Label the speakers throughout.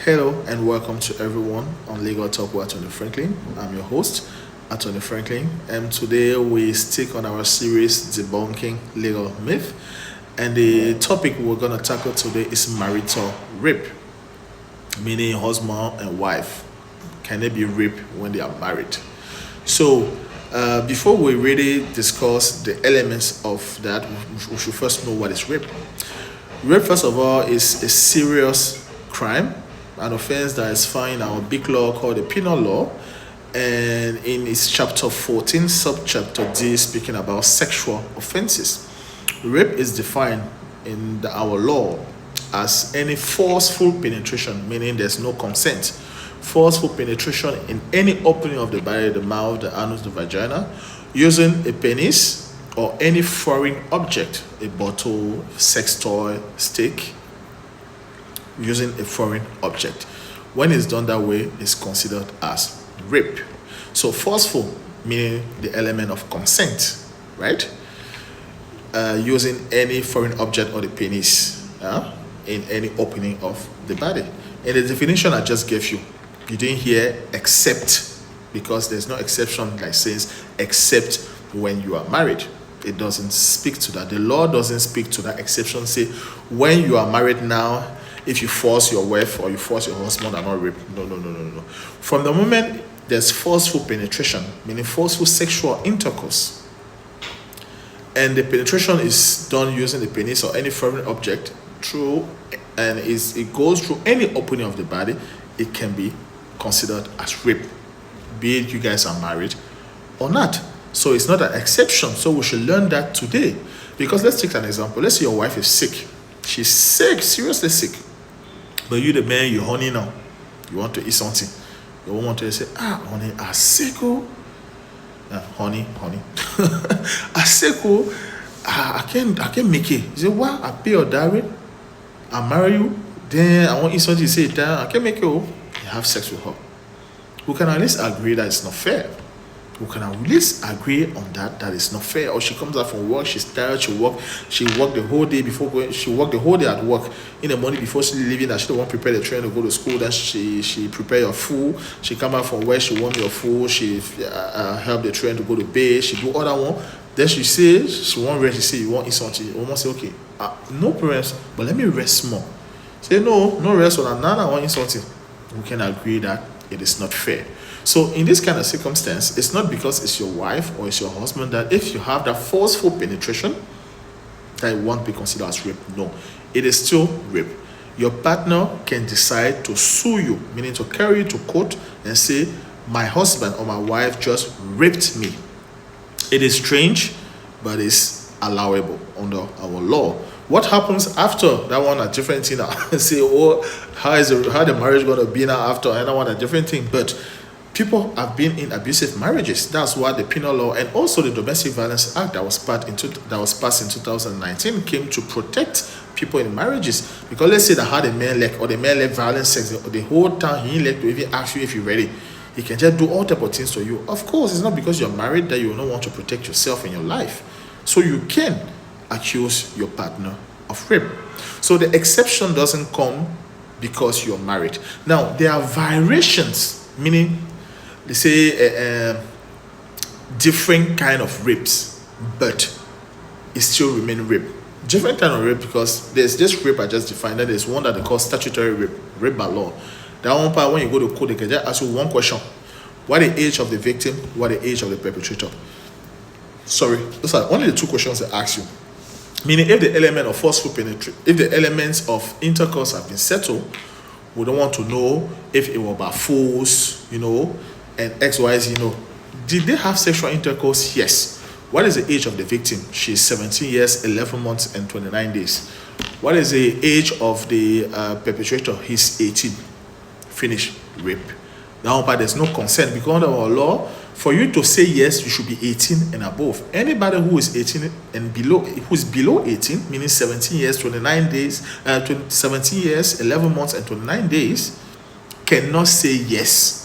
Speaker 1: Hello and welcome to everyone on Legal Talk with Atty Franklin. I'm your host, Atty Franklin, and today we stick on our series debunking legal myth. And the topic we're going to tackle today is marital rape, meaning husband and wife. Can they be raped when they are married? So, before we really discuss the elements of that, we should first know what is rape. Rape, first of all, is a serious crime, an offense that is found in our big law called the penal law, and in its chapter 14, subchapter D, speaking about sexual offenses. Rape is defined in our law as any forceful penetration, meaning there's no consent. Forceful penetration in any opening of the body, the mouth, the anus, the vagina, using a penis or any foreign object, a bottle, sex toy, stick, using a foreign object. When it's done that way, it's considered as rape. So forceful, meaning the element of consent, right? Using any foreign object or the penis in any opening of the body. In the definition I just gave you, you didn't hear except, because there's no exception like says except when you are married. It doesn't speak to that. The law doesn't speak to that exception. Say when you are married now, if you force your wife or you force your husband are not rape. No. From the moment there's forceful penetration, meaning forceful sexual intercourse, and the penetration is done using the penis or any foreign object it goes through any opening of the body, it can be considered as rape, be it you guys are married or not. So it's not an exception. So we should learn that today. Because let's take an example. Let's say your wife is sick. She's sick, seriously sick. But you, the man, you're horny now. You want to eat something. You won't want to say, honey, I'm sick. Honey. I'm sick. I can't make it. You say, what? I pay your dowry. I marry you. Then I want to eat something. You say, I can't make it. You have sex with her. We can at least agree that it's not fair. We can at least agree on that it's not fair. Or she comes out from work, she's tired, she worked the whole day before going, she worked the whole day at work. In the morning before she leaving, that she don't want to prepare the train to go to school, then she prepare your food, she come out from work, she warm your food, she help the train to go to bed, she do all that one. Then she say she won't rest, she say you want eat something. You almost say, okay, no rest, but let me rest more. Say no rest, or now I want eat something. We can agree that it is not fair. So in this kind of circumstance, it's not because it's your wife or it's your husband that if you have that forceful penetration, that it won't be considered as rape. No, it is still rape. Your partner can decide to sue you, meaning to carry you to court and say, my husband or my wife just raped me. It is strange, but it's allowable under our law. What happens after that one a different thing now. Say, how the marriage going to be now after? And that one a different thing. But people have been in abusive marriages. That's why the penal law and also the Domestic Violence Act that was passed in 2019 came to protect people in marriages. Because let's say that how the man left violence sex the whole time, he didn't like to even ask you if you're ready. He can just do all type of things to you. Of course, it's not because you're married that you don't want to protect yourself in your life. So you can accuse your partner of rape. So the exception doesn't come because you're married. Now, there are variations, meaning they say different kind of rapes, but it still remain rape. Different kind of rape because there's this rape I just defined, and there's one that they call statutory rape by law. That one part, when you go to court, they can just ask you one question: what the age of the victim, what the age of the perpetrator? Sorry, those are only the two questions they ask you. Meaning, if the element of forceful penetration, if the elements of intercourse have been settled, we don't want to know if it was by force, and XYZ, Did they have sexual intercourse? Yes. What is the age of the victim? She's 17 years, 11 months, and 29 days. What is the age of the perpetrator? He's 18. Finish. Rape. Now, but there's no consent because under our law, for you to say yes, you should be 18 and above. Anybody who is 18 and below, who's below 18, meaning 17 years, 29 days, 17 years, 11 months, and 29 days, cannot say yes.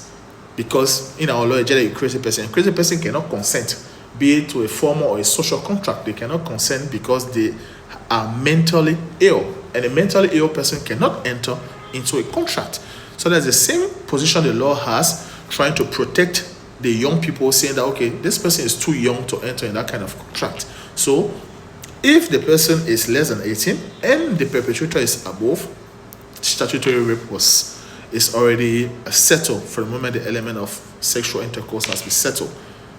Speaker 1: Because in our law, a crazy person cannot consent, be it to a formal or a social contract. They cannot consent because they are mentally ill, and a mentally ill person cannot enter into a contract. So that's the same position the law has, trying to protect the young people, saying that, okay, this person is too young to enter in that kind of contract. So if the person is less than 18 and the perpetrator is above, statutory rape is already settled from the moment the element of sexual intercourse has been settled.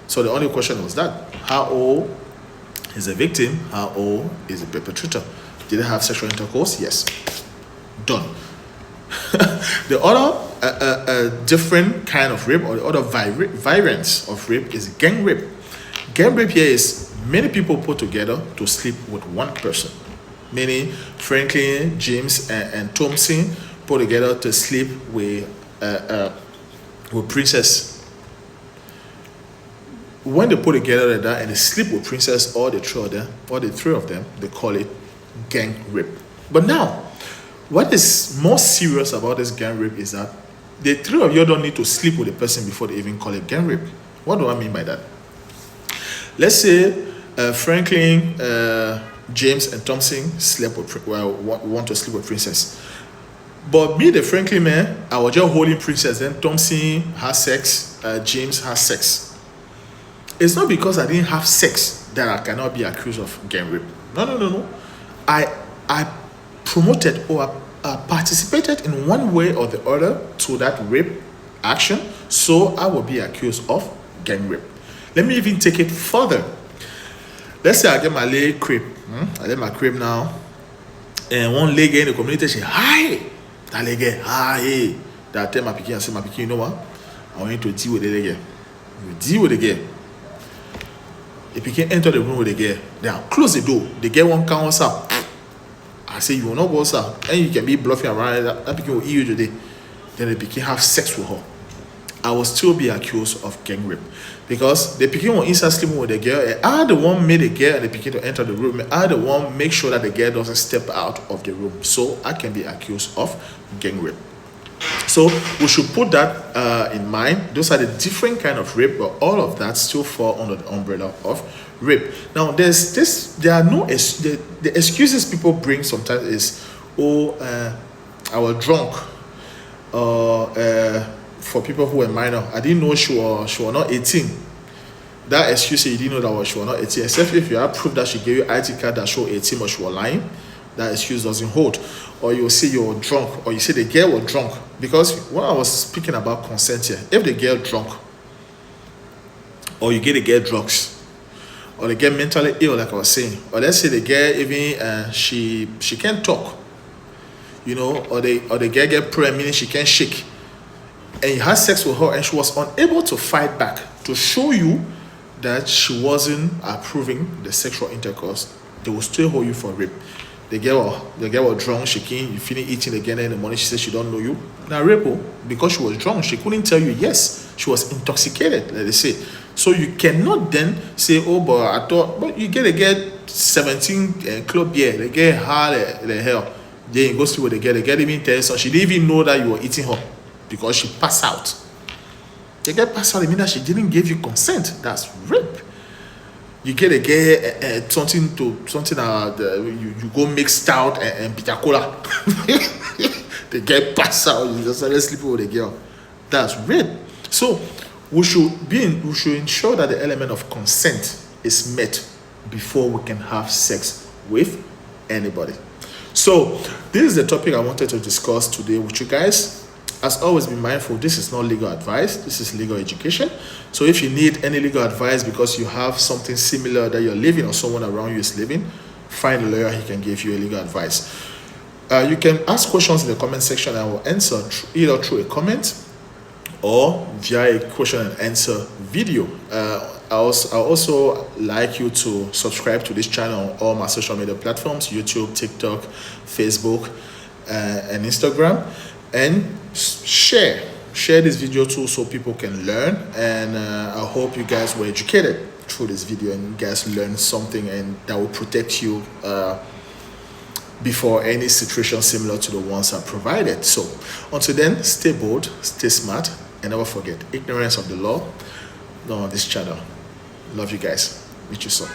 Speaker 1: So the only question was that, how old is the victim? How old is the perpetrator? Did they have sexual intercourse? Yes. Done. The other different kind of rape, or the other variants of rape, is gang rape. Gang rape here is many people put together to sleep with one person. Meaning Franklin, James, and Thompson put together to sleep with Princess. When they put together like that and they sleep with Princess, or the three of them, they call it gang rape. But now, what is more serious about this gang rape is that the three of you don't need to sleep with a person before they even call it gang rape. What do I mean by that? Let's say Franklin, James, and Thompson want to sleep with Princess. But me, the Franklin man, I was just holding Princess. Then Thompson has sex, James has sex. It's not because I didn't have sex that I cannot be accused of gang rape. No. I promoted or participated in one way or the other to that rape action, so I will be accused of gang rape. Let me even take it further. Let's say I get my leg crepe. I get my crepe now, and one leg in the community say, "Hi, that leg, hi." That I tell my pikin, I say, "My pikin, you know what? I want you to deal with the leg. You deal with the girl." The pikin enter the room with the girl. Then close the door. The girl won't come outside. I say, you will not go outside, and you can be bluffing around. That pikin will eat you today. Then the pikin have sex with her. I will still be accused of gang rape, because the pikin will inside sleeping with the girl, and I the one made the girl and the pikin to enter the room. I the one make sure that the girl doesn't step out of the room, so I can be accused of gang rape. So we should put that in mind. Those are the different kind of rape, but all of that still fall under the umbrella of rape. Now there are no the excuses people bring sometimes is, I was drunk, for people who were minor, I didn't know she was not 18. That excuse, you didn't know that she was not 18, except if you have proof that she gave you ID card that show 18 but she was lying. That excuse doesn't hold. Or you say you're drunk, or you say the girl was drunk. Because when I was speaking about consent here, if the girl drunk, or you get the girl drugs, or the girl mentally ill, like I was saying, or let's say the girl even she can't talk, or the girl get pregnant, meaning she can't shake, and you had sex with her and she was unable to fight back, to show you that she wasn't approving the sexual intercourse, they will still hold you for rape. The girl was drunk, shaking, you feeling eating again in the morning, she said she don't know you. Now rape, because she was drunk, she couldn't tell you yes, she was intoxicated, let us say. So you cannot then say, oh, but I thought, but you get a girl 17 club beer, the girl had the hell. Then you go sleep with the girl even tell you, so she didn't even know that you were eating her because she passed out. The girl passed out, it means that she didn't give you consent. That's rape. You get a girl something you go mix stout and bitter cola. The girl pass out, you just started sleeping with the girl. That's rape. So we should ensure that the element of consent is met before we can have sex with anybody. So this is the topic I wanted to discuss today with you guys. As always, be mindful, this is not legal advice, this is legal education. So if you need any legal advice because you have something similar that you're living or someone around you is living, find a lawyer, he can give you a legal advice. You can ask questions in the comment section, and I will answer either through a comment or via a question and answer video. I also like you to subscribe to this channel on all my social media platforms, YouTube, TikTok, Facebook, and Instagram. And share this video too, so people can learn. And I hope you guys were educated through this video and you guys learned something, and that will protect you before any situation similar to the ones I provided. So until then, stay bold, stay smart, and never forget, ignorance of the law, not on this channel. Love you guys. Meet you soon.